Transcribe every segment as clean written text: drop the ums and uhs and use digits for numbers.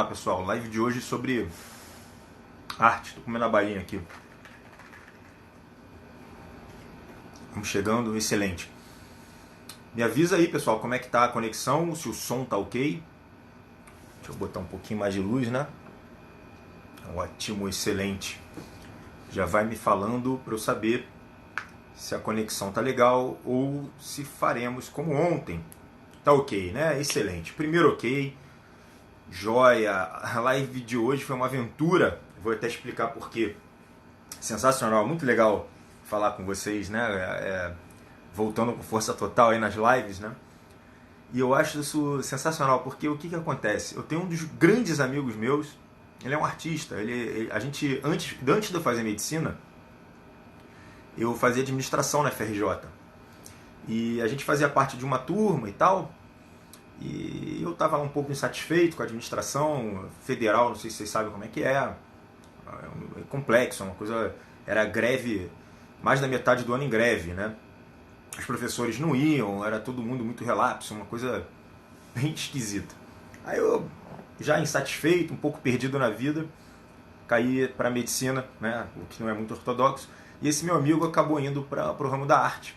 Olá pessoal, live de hoje sobre arte. Tô comendo a balinha aqui. Vamos chegando, excelente. Me avisa aí pessoal, como é que tá a conexão, se o som tá ok. Deixa eu botar um pouquinho mais de luz, né? Ótimo, excelente. Já vai me falando para eu saber se a conexão tá legal ou se faremos como ontem. Tá ok, né? Excelente. Primeiro ok. Joia. A live de hoje foi uma aventura. Vou até explicar por quê. Sensacional, muito legal falar com vocês, né? Voltando com força total aí nas lives, né? E eu acho isso sensacional, porque o que acontece? Eu tenho um dos grandes amigos meus, ele é um artista, a gente, antes de eu fazer medicina, eu fazia administração na FRJ. E a gente fazia parte de uma turma e tal, e eu estava um pouco insatisfeito com a administração federal, não sei se vocês sabem como é complexo, uma coisa, era greve, mais da metade do ano em greve, né? Os professores não iam, era todo mundo muito relapso, uma coisa bem esquisita. Aí eu, já insatisfeito, um pouco perdido na vida, caí para a medicina, né, o que não é muito ortodoxo, e esse meu amigo acabou indo para o ramo da arte.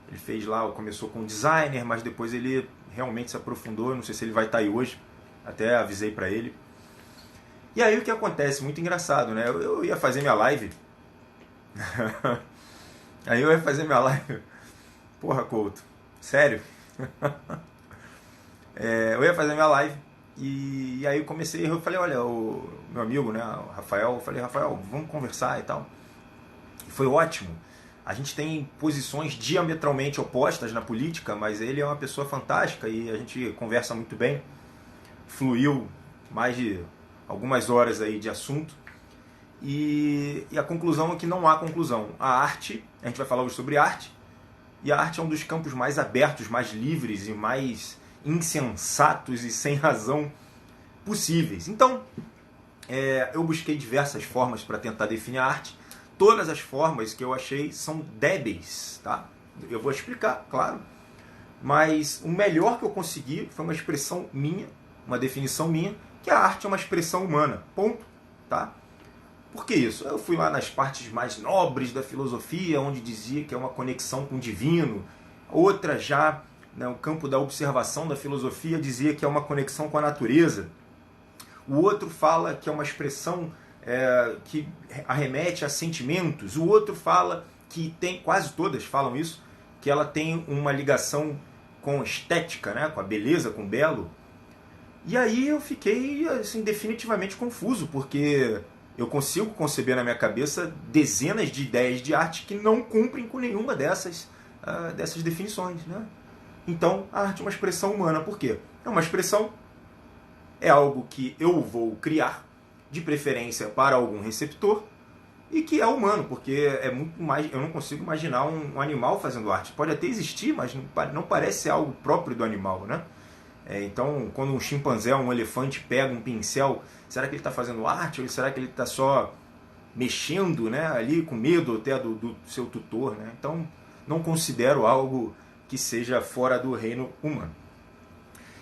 Ele fez lá, começou com designer, mas depois ele realmente se aprofundou, não sei se ele vai estar aí hoje, até avisei para ele. E aí o que acontece, muito engraçado, né, eu ia fazer minha live, aí eu ia fazer minha live, porra Couto, sério? Eu ia fazer minha live e aí eu comecei, eu falei, olha, o meu amigo, né, o Rafael, eu falei, Rafael, vamos conversar e tal. E foi ótimo. A gente tem posições diametralmente opostas na política, mas ele é uma pessoa fantástica e a gente conversa muito bem. Fluiu mais de algumas horas aí de assunto. E a conclusão é que não há conclusão. A arte, a gente vai falar hoje sobre arte, e a arte é um dos campos mais abertos, mais livres e mais insensatos e sem razão possíveis. Então, eu busquei diversas formas para tentar definir a arte. Todas as formas que eu achei são débeis, tá? Eu vou explicar, claro. Mas o melhor que eu consegui foi uma expressão minha, uma definição minha, que a arte é uma expressão humana. Ponto, tá? Por que isso? Eu fui lá nas partes mais nobres da filosofia, onde dizia que é uma conexão com o divino. Outra já, né, o campo da observação da filosofia, dizia que é uma conexão com a natureza. O outro fala que é uma expressão que arremete a sentimentos. O outro fala que tem, quase todas falam isso, que ela tem uma ligação com estética, né, com a beleza, com o belo. E aí eu fiquei assim, definitivamente confuso, porque eu consigo conceber na minha cabeça dezenas de ideias de arte que não cumprem com nenhuma dessas definições, né? Então, a arte é uma expressão humana. Por quê? É uma expressão, é algo que eu vou criar, de preferência para algum receptor, e que é humano, porque é muito mais. Eu não consigo imaginar um animal fazendo arte. Pode até existir, mas não parece ser algo próprio do animal, né? Então, quando um chimpanzé ou um elefante pega um pincel, será que ele está fazendo arte ou será que ele está só mexendo, né, ali com medo até do seu tutor, né? Então, não considero algo que seja fora do reino humano.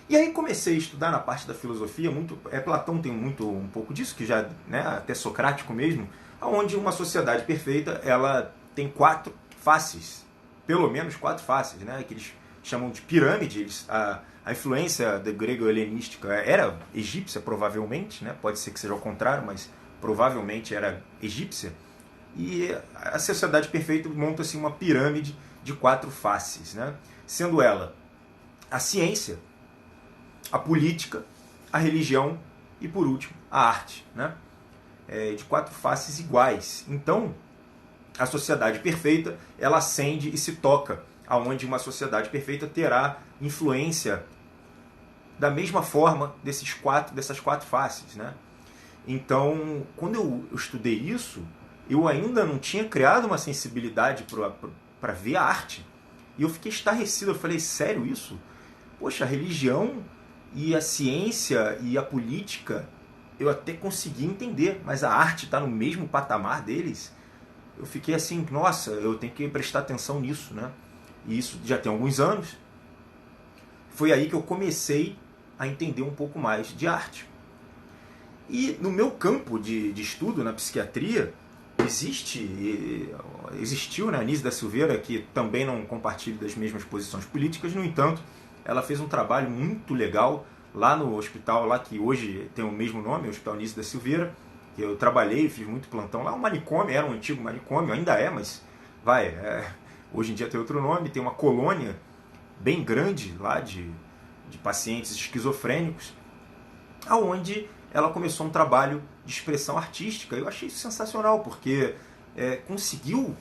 E aí comecei a estudar na parte da filosofia, Platão tem um pouco disso, que já, né, até socrático mesmo, onde uma sociedade perfeita ela tem 4 faces, pelo menos 4 faces, né, que eles chamam de pirâmide. A influência da grego-helenística era egípcia, provavelmente, né? Pode ser que seja ao contrário, mas provavelmente era egípcia. E a sociedade perfeita monta-se uma pirâmide de 4 faces, né? Sendo ela a ciência, a política, a religião e, por último, a arte, né? De 4 faces iguais. Então, a sociedade perfeita, ela ascende e se toca aonde uma sociedade perfeita terá influência da mesma forma dessas 4 faces, né? Então, quando eu estudei isso, eu ainda não tinha criado uma sensibilidade para ver a arte. E eu fiquei estarrecido, eu falei, sério isso? Poxa, a religião e a ciência e a política eu até consegui entender, mas a arte está no mesmo patamar deles? Eu fiquei assim, nossa, eu tenho que prestar atenção nisso, né? E isso já tem alguns anos. Foi aí que eu comecei a entender um pouco mais de arte. E no meu campo de estudo, na psiquiatria, existiu, né, a Anísia da Silveira, que também não compartilha das mesmas posições políticas, no entanto, ela fez um trabalho muito legal lá no hospital, lá que hoje tem o mesmo nome, o Hospital Anísia da Silveira, que eu trabalhei, fiz muito plantão lá, um manicômio, era um antigo manicômio, ainda é, mas hoje em dia tem outro nome, tem uma colônia bem grande lá de pacientes esquizofrênicos, aonde ela começou um trabalho de expressão artística. Eu achei isso sensacional, porque conseguiu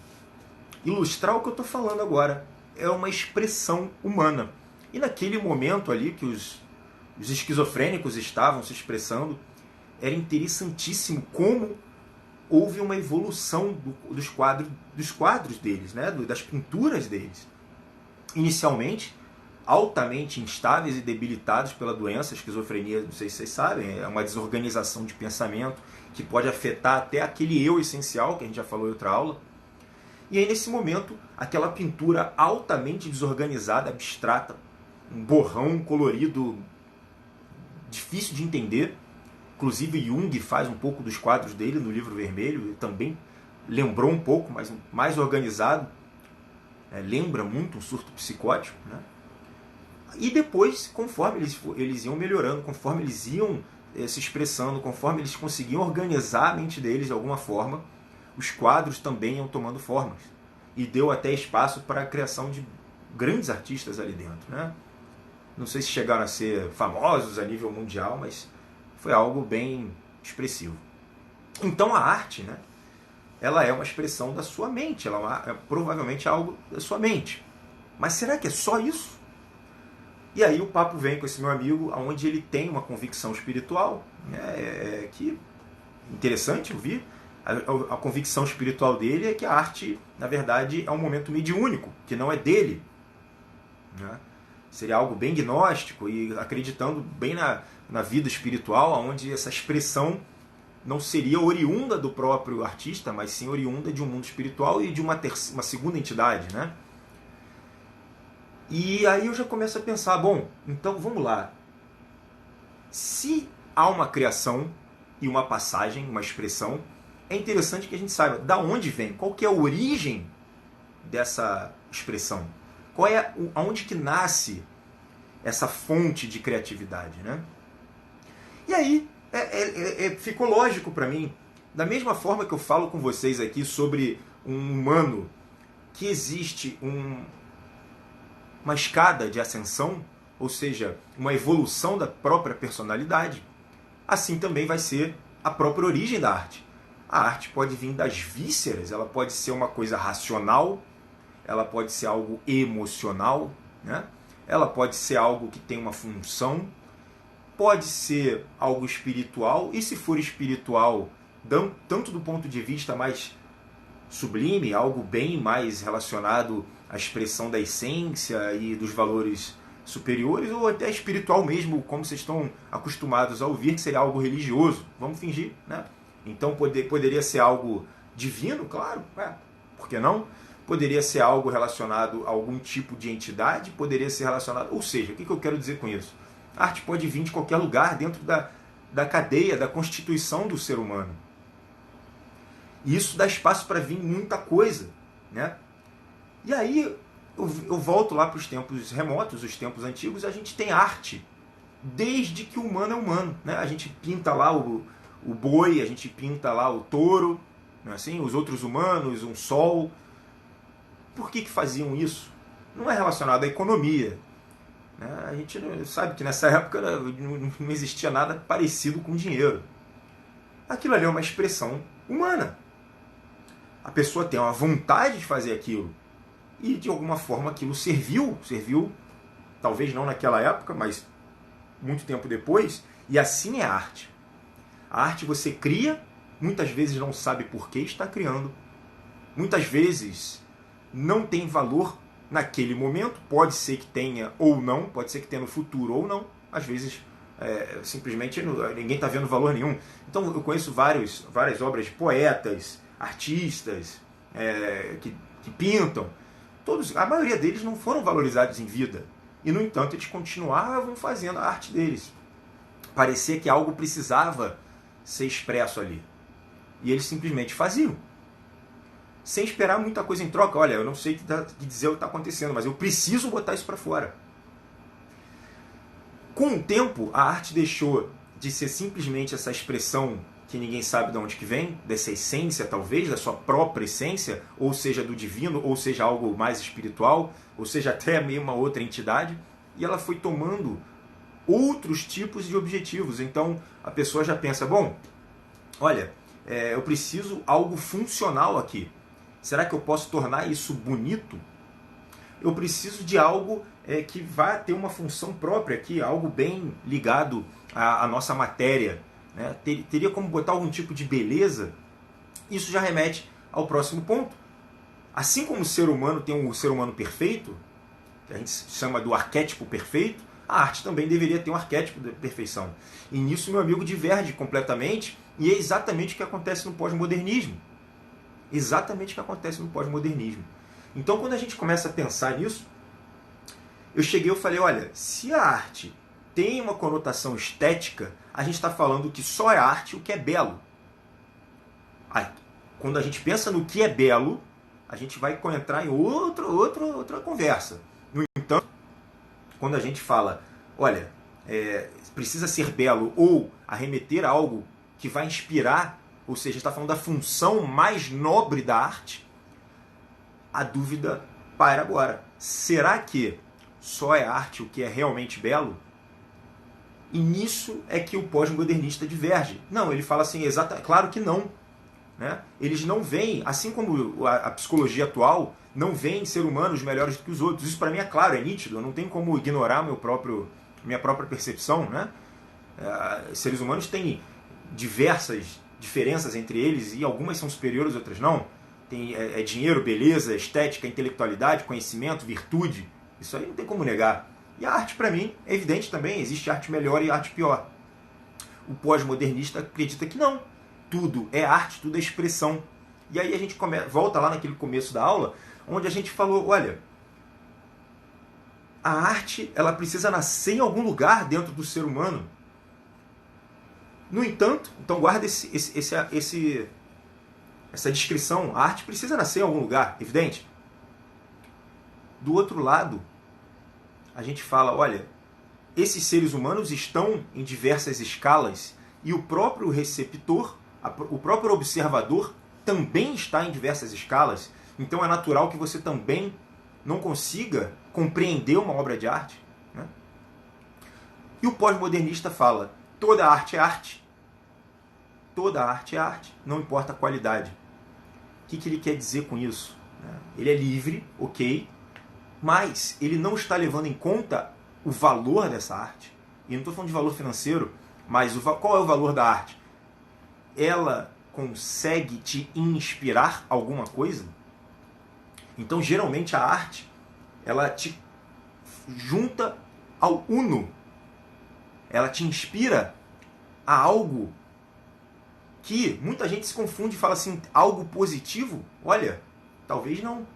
ilustrar o que eu estou falando agora. É uma expressão humana. E naquele momento ali que os esquizofrênicos estavam se expressando, era interessantíssimo como houve uma evolução dos quadros deles, né? Das pinturas deles. Inicialmente, altamente instáveis e debilitados pela doença, a esquizofrenia, não sei se vocês sabem, é uma desorganização de pensamento que pode afetar até aquele eu essencial, que a gente já falou em outra aula. E aí, nesse momento, aquela pintura altamente desorganizada, abstrata, um borrão colorido, difícil de entender. Inclusive, Jung faz um pouco dos quadros dele no Livro Vermelho, também lembrou um pouco, mas mais organizado. Lembra muito um surto psicótico, né? E depois, conforme eles iam melhorando, conforme eles iam se expressando, conforme eles conseguiam organizar a mente deles de alguma forma, os quadros também iam tomando formas. E deu até espaço para a criação de grandes artistas ali dentro, né? Não sei se chegaram a ser famosos a nível mundial, mas foi algo bem expressivo. Então a arte, né, ela é uma expressão da sua mente, ela é provavelmente algo da sua mente. Mas será que é só isso? E aí o papo vem com esse meu amigo, onde ele tem uma convicção espiritual, né, que interessante ouvir. A convicção espiritual dele é que a arte, na verdade, é um momento mediúnico, que não é dele, né? Seria algo bem gnóstico e acreditando bem na vida espiritual, onde essa expressão não seria oriunda do próprio artista, mas sim oriunda de um mundo espiritual e de uma segunda entidade, né? E aí eu já começo a pensar, bom, então vamos lá. Se há uma criação e uma passagem, uma expressão, é interessante que a gente saiba da onde vem, qual que é a origem dessa expressão. Aonde que nasce essa fonte de criatividade, né? E aí ficou lógico para mim, da mesma forma que eu falo com vocês aqui sobre um humano, que existe uma escada de ascensão, ou seja, uma evolução da própria personalidade, assim também vai ser a própria origem da arte. A arte pode vir das vísceras, ela pode ser uma coisa racional, ela pode ser algo emocional, né? Ela pode ser algo que tem uma função, pode ser algo espiritual, e se for espiritual, tanto do ponto de vista mais sublime, algo bem mais relacionado à expressão da essência e dos valores superiores, ou até espiritual mesmo, como vocês estão acostumados a ouvir, que seria algo religioso. Vamos fingir, né? Então poderia ser algo divino, claro, por que não? Poderia ser algo relacionado a algum tipo de entidade, poderia ser relacionado... Ou seja, o que eu quero dizer com isso? A arte pode vir de qualquer lugar dentro da cadeia, da constituição do ser humano. E isso dá espaço para vir muita coisa, né? E aí eu volto lá para os tempos remotos, os tempos antigos, a gente tem arte desde que o humano é humano, né? A gente pinta lá o boi, a gente pinta lá o touro, não é assim? Os outros humanos, um sol. Por que faziam isso? Não é relacionado à economia, né? A gente sabe que nessa época não existia nada parecido com dinheiro. Aquilo ali é uma expressão humana. A pessoa tem uma vontade de fazer aquilo e de alguma forma aquilo serviu, talvez não naquela época, mas muito tempo depois, e assim é a arte. A arte você cria, muitas vezes não sabe por que está criando, muitas vezes não tem valor naquele momento, pode ser que tenha ou não, pode ser que tenha no futuro ou não, às vezes simplesmente ninguém está vendo valor nenhum. Então eu conheço várias obras de poetas, artistas que pintam, a maioria deles não foram valorizados em vida, e no entanto eles continuavam fazendo a arte deles. Parecia que algo precisava ser expresso ali. E eles simplesmente faziam. Sem esperar muita coisa em troca. Olha, eu não sei dizer o que está acontecendo, mas eu preciso botar isso para fora. Com o tempo, a arte deixou de ser simplesmente essa expressão que ninguém sabe de onde que vem, dessa essência talvez, da sua própria essência, ou seja, do divino, ou seja, algo mais espiritual, ou seja, até meio uma outra entidade, e ela foi tomando outros tipos de objetivos. Então, a pessoa já pensa, bom, olha, eu preciso algo funcional aqui. Será que eu posso tornar isso bonito? Eu preciso de algo que vai ter uma função própria aqui, algo bem ligado à nossa matéria. Né? Teria como botar algum tipo de beleza? Isso já remete ao próximo ponto. Assim como o ser humano tem um ser humano perfeito, que a gente chama do arquétipo perfeito, a arte também deveria ter um arquétipo de perfeição. E nisso meu amigo diverge completamente, e é exatamente o que acontece no pós-modernismo. Exatamente o que acontece no pós-modernismo. Então, quando a gente começa a pensar nisso, eu falei, olha, se a arte tem uma conotação estética, a gente está falando que só é arte o que é belo. Quando a gente pensa no que é belo, a gente vai entrar em outra conversa. No entanto, quando a gente fala, olha, precisa ser belo ou arremeter a algo que vai inspirar, ou seja, está falando da função mais nobre da arte, a dúvida paira agora. Será que só é arte o que é realmente belo? E nisso é que o pós-modernista diverge. Não, ele fala assim, claro que não. Né? Eles não veem, assim como a psicologia atual, não veem ser humanos melhores do que os outros. Isso para mim é claro, é nítido. Eu não tenho como ignorar minha própria percepção. Né? Seres humanos têm diversas diferenças entre eles e algumas são superiores, outras não. Tem dinheiro, beleza, estética, intelectualidade, conhecimento, virtude. Isso aí não tem como negar. E a arte, para mim, é evidente também. Existe arte melhor e arte pior. O pós-modernista acredita que não. Tudo é arte, tudo é expressão. E aí a gente volta lá naquele começo da aula, onde a gente falou, olha, a arte ela precisa nascer em algum lugar dentro do ser humano. No entanto, então guarda essa descrição, a arte precisa nascer em algum lugar, evidente. Do outro lado, a gente fala, olha, esses seres humanos estão em diversas escalas e o próprio receptor, o próprio observador também está em diversas escalas. Então é natural que você também não consiga compreender uma obra de arte. Né? E o pós-modernista fala, toda arte é arte. Toda arte é arte, não importa a qualidade. O que ele quer dizer com isso? Ele é livre, ok, mas ele não está levando em conta o valor dessa arte. E não estou falando de valor financeiro, mas qual é o valor da arte? Ela consegue te inspirar alguma coisa? Então, geralmente, a arte, ela te junta ao uno. Ela te inspira a algo que muita gente se confunde e fala assim, algo positivo? Olha, talvez não.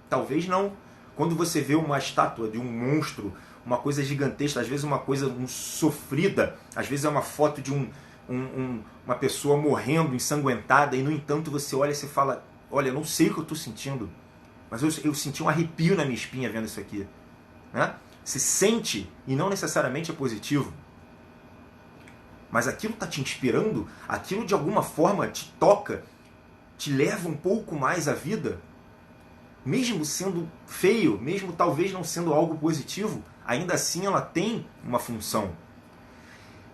Talvez não. Quando você vê uma estátua de um monstro, uma coisa gigantesca, às vezes uma coisa sofrida, às vezes é uma foto de uma pessoa morrendo, ensanguentada, e no entanto você olha e você fala, olha, eu não sei o que eu estou sentindo, mas eu senti um arrepio na minha espinha vendo isso aqui. Né? Você sente, e não necessariamente é positivo. Mas aquilo está te inspirando, aquilo de alguma forma te toca, te leva um pouco mais à vida. Mesmo sendo feio, mesmo talvez não sendo algo positivo, ainda assim ela tem uma função.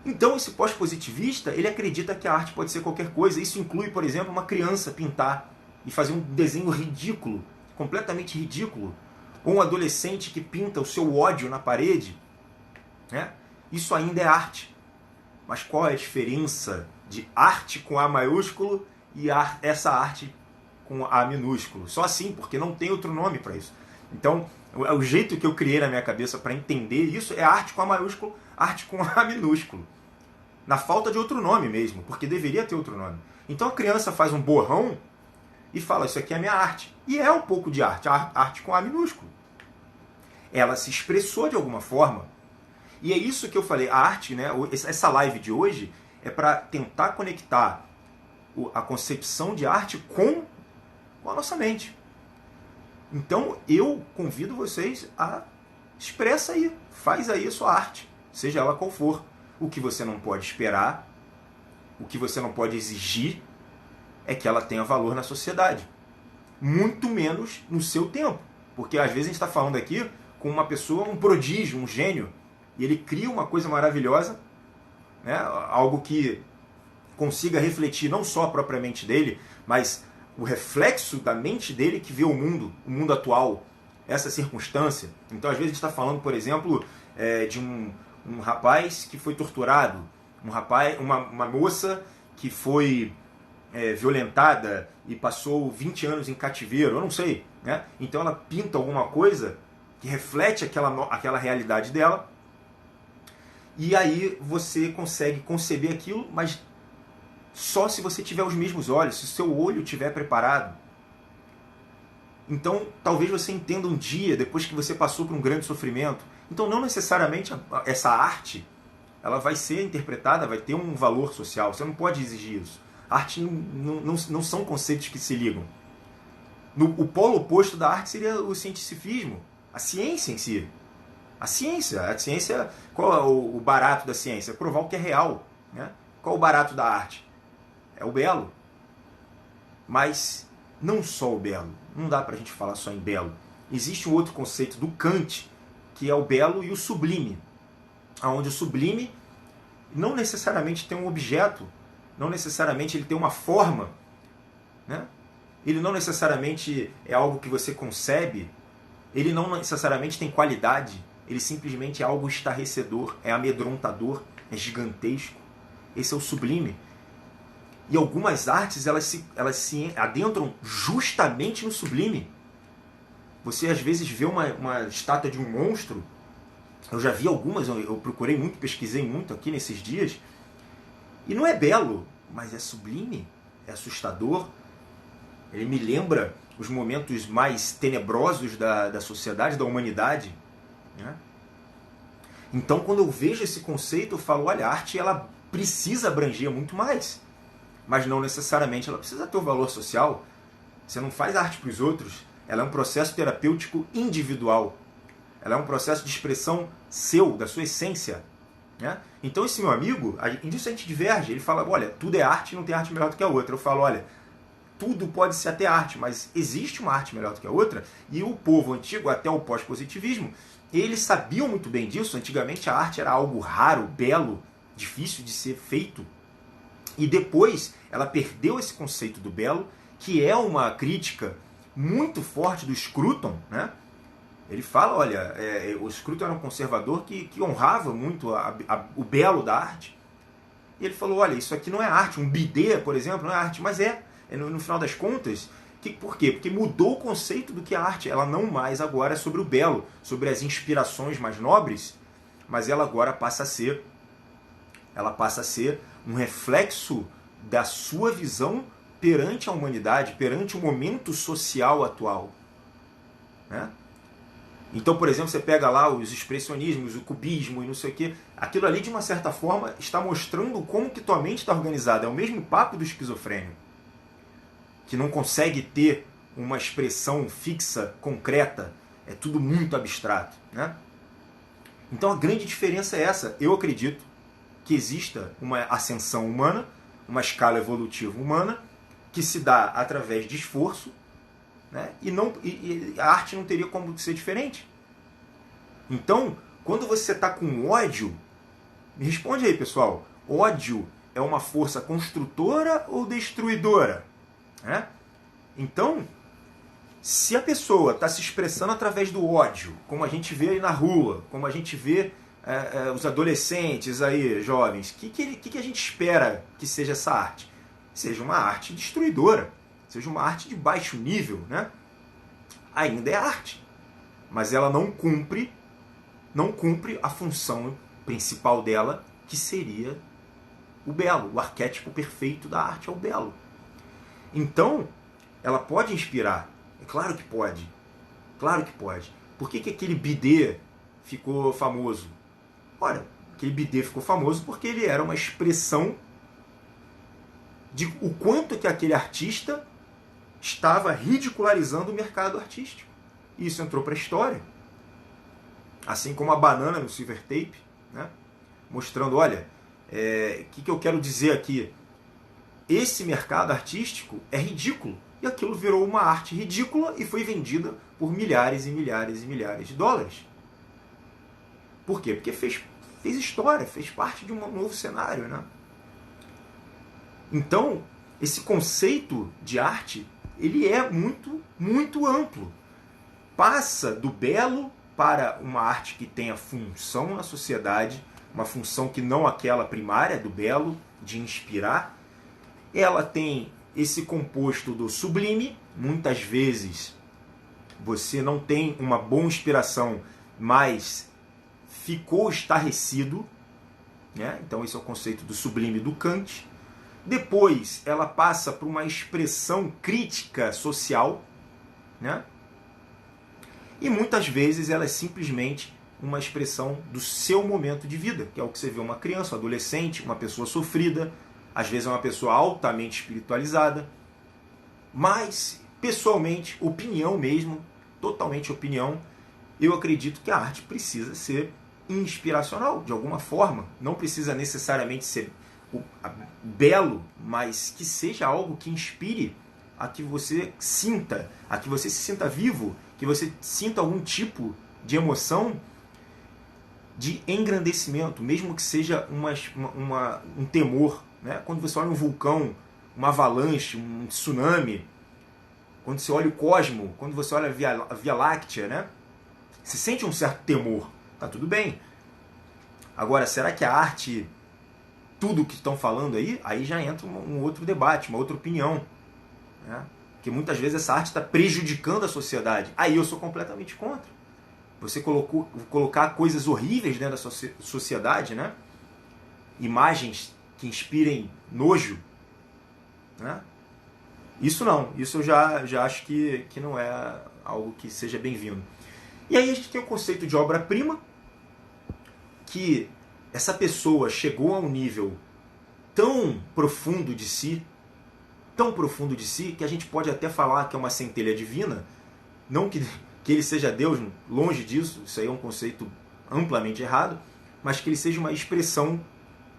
Então esse pós-positivista, ele acredita que a arte pode ser qualquer coisa. Isso inclui, por exemplo, uma criança pintar e fazer um desenho ridículo, completamente ridículo. Ou um adolescente que pinta o seu ódio na parede. Né? Isso ainda é arte. Mas qual é a diferença de arte com A maiúsculo e essa arte com A minúsculo? Só assim, porque não tem outro nome para isso. Então, o jeito que eu criei na minha cabeça para entender isso é arte com A maiúsculo, arte com A minúsculo. Na falta de outro nome mesmo, porque deveria ter outro nome. Então a criança faz um borrão e fala, isso aqui é a minha arte. E é um pouco de arte, arte com A minúsculo. Ela se expressou de alguma forma. E é isso que eu falei, a arte, né, essa live de hoje, é para tentar conectar a concepção de arte com a nossa mente. Então eu convido vocês a expressa aí, faz aí a sua arte, seja ela qual for. O que você não pode esperar, o que você não pode exigir é que ela tenha valor na sociedade. Muito menos no seu tempo. Porque às vezes a gente está falando aqui com uma pessoa, um prodígio, um gênio, e ele cria uma coisa maravilhosa, né? Algo que consiga refletir não só a própria mente dele, mas o reflexo da mente dele que vê o mundo atual, essa circunstância. Então às vezes a gente está falando, por exemplo, de um rapaz que foi torturado, uma moça que foi violentada e passou 20 anos em cativeiro, eu não sei, né? Então ela pinta alguma coisa que reflete aquela realidade dela, e aí você consegue conceber aquilo, mas só se você tiver os mesmos olhos, se o seu olho estiver preparado. Então talvez você entenda um dia, depois que você passou por um grande sofrimento. Então não necessariamente essa arte ela vai ser interpretada, vai ter um valor social, você não pode exigir isso. Arte não são conceitos que se ligam. O polo oposto da arte seria o cientificismo, a ciência em si. A ciência, qual é o barato da ciência? Provar o que é real, né? Qual é o barato da arte? É o belo. Mas não só o belo. Não dá pra gente falar só em belo. Existe um outro conceito do Kant, que é o belo e o sublime. Onde o sublime não necessariamente tem um objeto, não necessariamente ele tem uma forma, né? Ele não necessariamente é algo que você concebe, ele não necessariamente tem qualidade, ele simplesmente é algo estarrecedor, é amedrontador, é gigantesco. Esse é o sublime. E algumas artes elas se adentram justamente no sublime. Você às vezes vê uma estátua de um monstro. Eu já vi algumas, eu procurei muito, pesquisei muito aqui nesses dias. E não é belo, mas é sublime, é assustador. Ele me lembra os momentos mais tenebrosos da sociedade, da humanidade, né? Então, quando eu vejo esse conceito, eu falo, olha, a arte ela precisa abranger muito mais. Mas não necessariamente ela precisa ter um valor social. Você não faz arte para os outros. Ela é um processo terapêutico individual. Ela é um processo de expressão seu, da sua essência, né? Então esse meu amigo, disso a gente diverge. Ele fala, olha, tudo é arte e não tem arte melhor do que a outra. Eu falo, olha, tudo pode ser até arte, mas existe uma arte melhor do que a outra. E o povo antigo, até o pós-positivismo, eles sabiam muito bem disso. Antigamente a arte era algo raro, belo, difícil de ser feito. E depois ela perdeu esse conceito do belo, que é uma crítica muito forte do Scruton, né? Ele fala, olha, o Scruton era um conservador que honrava muito o belo da arte. E ele falou, olha, isso aqui não é arte. Um bidê, por exemplo, não é arte, mas no final das contas. Por quê? Porque mudou o conceito do que é arte. Ela não mais agora é sobre o belo, sobre as inspirações mais nobres, mas ela agora passa a ser um reflexo da sua visão perante a humanidade, perante o momento social atual, né? Então, por exemplo, você pega lá os expressionismos, o cubismo e não sei o quê. Aquilo ali, de uma certa forma, está mostrando como que tua mente está organizada. É o mesmo papo do esquizofrênico, que não consegue ter uma expressão fixa, concreta. É tudo muito abstrato, né? Então a grande diferença é essa. Eu acredito que exista uma ascensão humana, uma escala evolutiva humana, que se dá através de esforço, né? E a arte não teria como ser diferente. Então, quando você está com ódio, me responde aí, pessoal, ódio é uma força construtora ou destruidora? Né? Então, se a pessoa está se expressando através do ódio, como a gente vê aí na rua, como a gente vê os adolescentes aí, jovens, o que a gente espera que seja essa arte? Seja uma arte destruidora, seja uma arte de baixo nível, né? Ainda é arte, mas ela não cumpre a função principal dela, que seria o belo. O arquétipo perfeito da arte é o belo. Então, ela pode inspirar. É claro que pode. Claro que pode. Por que aquele bidê ficou famoso? Olha, aquele bidê ficou famoso porque ele era uma expressão de o quanto que aquele artista estava ridicularizando o mercado artístico. E isso entrou para a história. Assim como a banana no Silver Tape, né? Mostrando, olha, o que eu quero dizer aqui? Esse mercado artístico é ridículo. E aquilo virou uma arte ridícula e foi vendida por milhares e milhares e milhares de dólares. Por quê? Porque fez história, fez parte de um novo cenário, né? Então, esse conceito de arte, ele é muito, muito amplo. Passa do belo para uma arte que tenha função na sociedade, uma função que não aquela primária do belo, de inspirar. Ela tem esse composto do sublime. Muitas vezes você não tem uma boa inspiração, mas ficou estarrecido, né? Então esse é o conceito do sublime do Kant. Depois ela passa por uma expressão crítica social, né? E muitas vezes ela é simplesmente uma expressão do seu momento de vida, que é o que você vê uma criança, um adolescente, uma pessoa sofrida, às vezes é uma pessoa altamente espiritualizada, mas, pessoalmente, opinião mesmo, totalmente opinião, eu acredito que a arte precisa ser inspiracional, de alguma forma. Não precisa necessariamente ser belo, mas que seja algo que inspire a que você sinta, a que você se sinta vivo, que você sinta algum tipo de emoção de engrandecimento, mesmo que seja um temor, né? Quando você olha um vulcão, uma avalanche, um tsunami, quando você olha o cosmo, quando você olha a Via Láctea, né? Você sente um certo temor, tá tudo bem. Agora, será que a arte, tudo o que estão falando aí já entra um outro debate, uma outra opinião, né? Porque muitas vezes essa arte está prejudicando a sociedade. Aí eu sou completamente contra. Você colocar coisas horríveis dentro da sociedade, né? Imagens que inspirem nojo, né? Isso não. Isso eu já acho que não é algo que seja bem-vindo. E aí a gente tem o conceito de obra-prima, que essa pessoa chegou a um nível tão profundo de si, que a gente pode até falar que é uma centelha divina, não que ele seja Deus, longe disso, isso aí é um conceito amplamente errado, mas que ele seja uma expressão,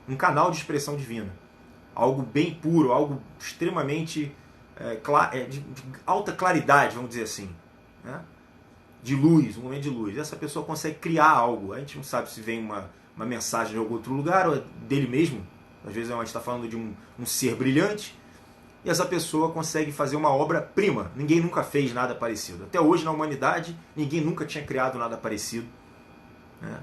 um canal de expressão divina. Algo bem puro, algo extremamente de alta claridade, vamos dizer assim, né? De luz, um momento de luz. Essa pessoa consegue criar algo. A gente não sabe se vem uma mensagem de algum outro lugar ou é dele mesmo. Às vezes a gente está falando de um ser brilhante. E essa pessoa consegue fazer uma obra-prima. Ninguém nunca fez nada parecido. Até hoje, na humanidade, ninguém nunca tinha criado nada parecido, né?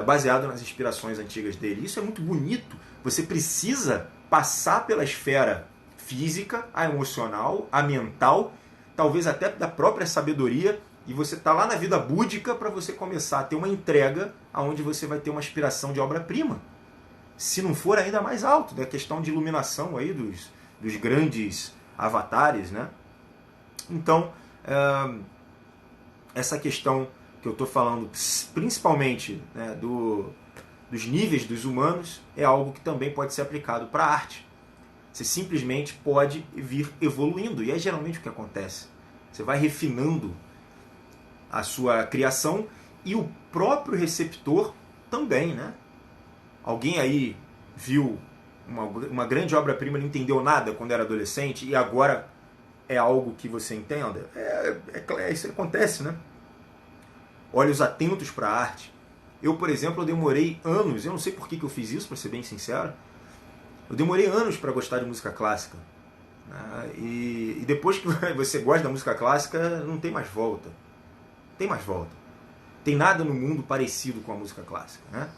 Baseado nas inspirações antigas dele. Isso é muito bonito. Você precisa passar pela esfera física, a emocional, a mental, talvez até da própria sabedoria, e você está lá na vida búdica para você começar a ter uma entrega onde você vai ter uma inspiração de obra-prima. Se não for ainda mais alto, da questão de iluminação aí dos grandes avatares, né? Então, essa questão que eu estou falando, principalmente, né, dos níveis dos humanos, é algo que também pode ser aplicado para a arte. Você simplesmente pode vir evoluindo, e é geralmente o que acontece. Você vai refinando a sua criação e o próprio receptor também, né? Alguém aí viu uma grande obra-prima, não entendeu nada quando era adolescente e agora é algo que você entenda? Isso acontece, né? Olhos atentos para a arte. Eu, por exemplo, eu demorei anos, eu não sei por que eu fiz isso, para ser bem sincero, eu demorei anos para gostar de música clássica. E depois que você gosta da música clássica, não tem mais volta. Tem mais volta. Tem nada no mundo parecido com a música clássica, né?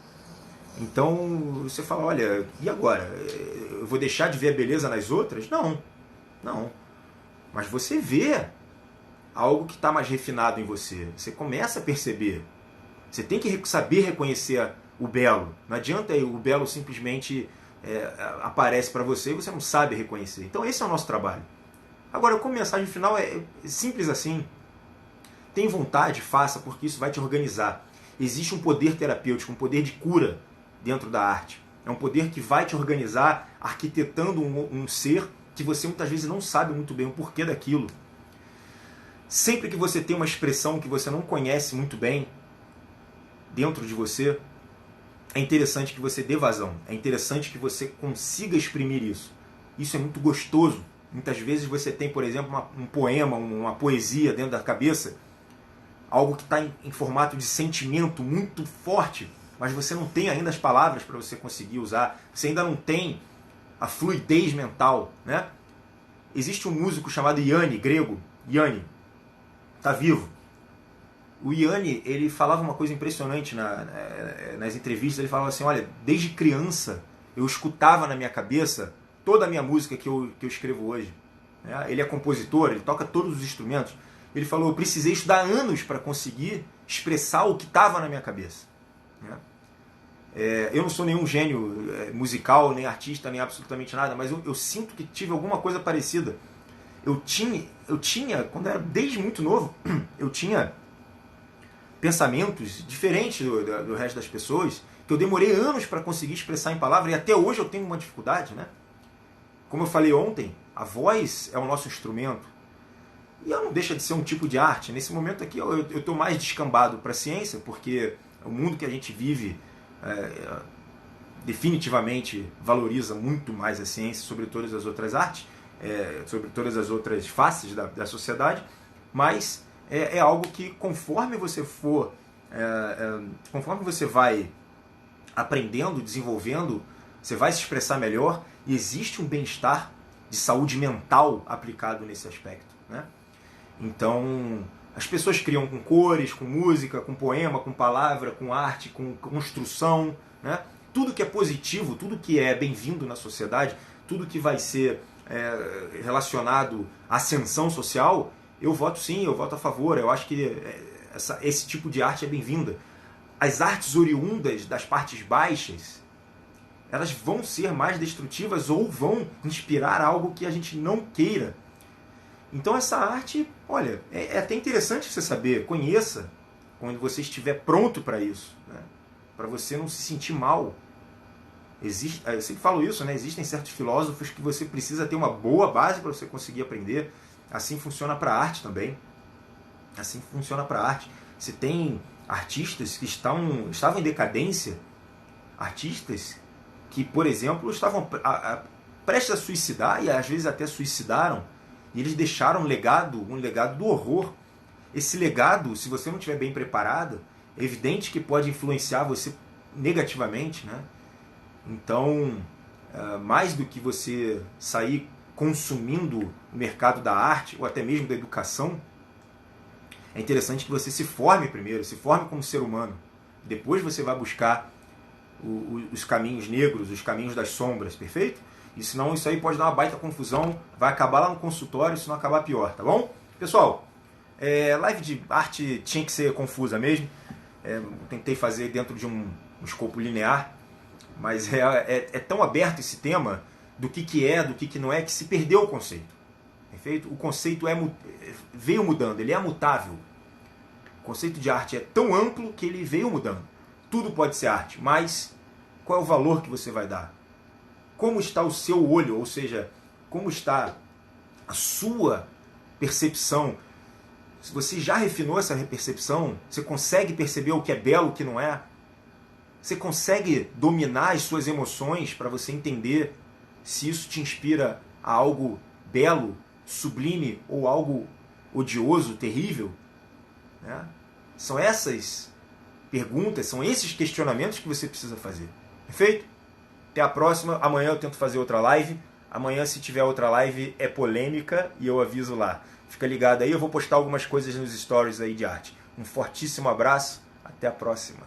Então você fala, olha, e agora? Eu vou deixar de ver a beleza nas outras? Não. Mas você vê algo que está mais refinado em você. Você começa a perceber. Você tem que saber reconhecer o belo. Não adianta o belo simplesmente aparece para você e você não sabe reconhecer. Então esse é o nosso trabalho. Agora, como mensagem final é simples assim. Tem vontade, faça, porque isso vai te organizar. Existe um poder terapêutico, um poder de cura dentro da arte. É um poder que vai te organizar arquitetando um ser que você muitas vezes não sabe muito bem o porquê daquilo. Sempre que você tem uma expressão que você não conhece muito bem dentro de você, é interessante que você dê vazão, é interessante que você consiga exprimir isso. Isso é muito gostoso. Muitas vezes você tem, por exemplo, um poema, uma poesia dentro da cabeça, algo que está em formato de sentimento muito forte, mas você não tem ainda as palavras para você conseguir usar, você ainda não tem a fluidez mental, né? Existe um músico chamado Yanni, grego, Yanni, está vivo. O Yanni, ele falava uma coisa impressionante nas entrevistas, ele falava assim, olha, desde criança eu escutava na minha cabeça toda a minha música que eu escrevo hoje. Ele é compositor, ele toca todos os instrumentos. Ele falou, eu precisei estudar anos para conseguir expressar o que estava na minha cabeça. Eu não sou nenhum gênio musical, nem artista, nem absolutamente nada, mas eu sinto que tive alguma coisa parecida. Eu tinha, quando eu era desde muito novo, eu tinha pensamentos diferentes do resto das pessoas, que eu demorei anos para conseguir expressar em palavras, e até hoje eu tenho uma dificuldade, né? Como eu falei ontem, a voz é o nosso instrumento. E ela não deixa de ser um tipo de arte. Nesse momento aqui eu estou mais descambado para a ciência, porque o mundo que a gente vive definitivamente valoriza muito mais a ciência sobre todas as outras artes, sobre todas as outras faces da sociedade, mas é algo que conforme você conforme você vai aprendendo, desenvolvendo, você vai se expressar melhor e existe um bem-estar de saúde mental aplicado nesse aspecto, né? Então, as pessoas criam com cores, com música, com poema, com palavra, com arte, com construção, né? Tudo que é positivo, tudo que é bem-vindo na sociedade, tudo que vai ser relacionado à ascensão social, eu voto sim, eu voto a favor. Eu acho que esse tipo de arte é bem-vinda. As artes oriundas das partes baixas, elas vão ser mais destrutivas ou vão inspirar algo que a gente não queira. Então essa arte, olha, é até interessante você saber, conheça quando você estiver pronto para isso, né? Para você não se sentir mal. Eu sempre falo isso, né? Existem certos filósofos que você precisa ter uma boa base para você conseguir aprender. Assim funciona para a arte também. Assim funciona para a arte. Você tem artistas que estavam em decadência, artistas que, por exemplo, estavam prestes a suicidar e às vezes até suicidaram, e eles deixaram um legado do horror. Esse legado, se você não estiver bem preparado, é evidente que pode influenciar você negativamente, né? Então, mais do que você sair consumindo o mercado da arte ou até mesmo da educação, é interessante que você se forme primeiro, se forme como ser humano. Depois você vai buscar os caminhos negros, os caminhos das sombras, perfeito? E senão isso aí pode dar uma baita confusão, vai acabar lá no consultório, se não acabar pior, tá bom? Pessoal, live de arte tinha que ser confusa mesmo. Tentei fazer dentro de um escopo linear, mas é tão aberto esse tema do que é, do que não é, que se perdeu o conceito. Perfeito? O conceito veio mudando, ele é mutável. O conceito de arte é tão amplo que ele veio mudando. Tudo pode ser arte, mas qual é o valor que você vai dar? Como está o seu olho, ou seja, como está a sua percepção? Se você já refinou essa percepção, você consegue perceber o que é belo, o que não é? Você consegue dominar as suas emoções para você entender se isso te inspira a algo belo, sublime ou algo odioso, terrível? Né? São essas perguntas, são esses questionamentos que você precisa fazer. Perfeito? Até a próxima. Amanhã eu tento fazer outra live. Amanhã, se tiver outra live, é polêmica e eu aviso lá. Fica ligado aí, eu vou postar algumas coisas nos stories aí de arte. Um fortíssimo abraço, até a próxima.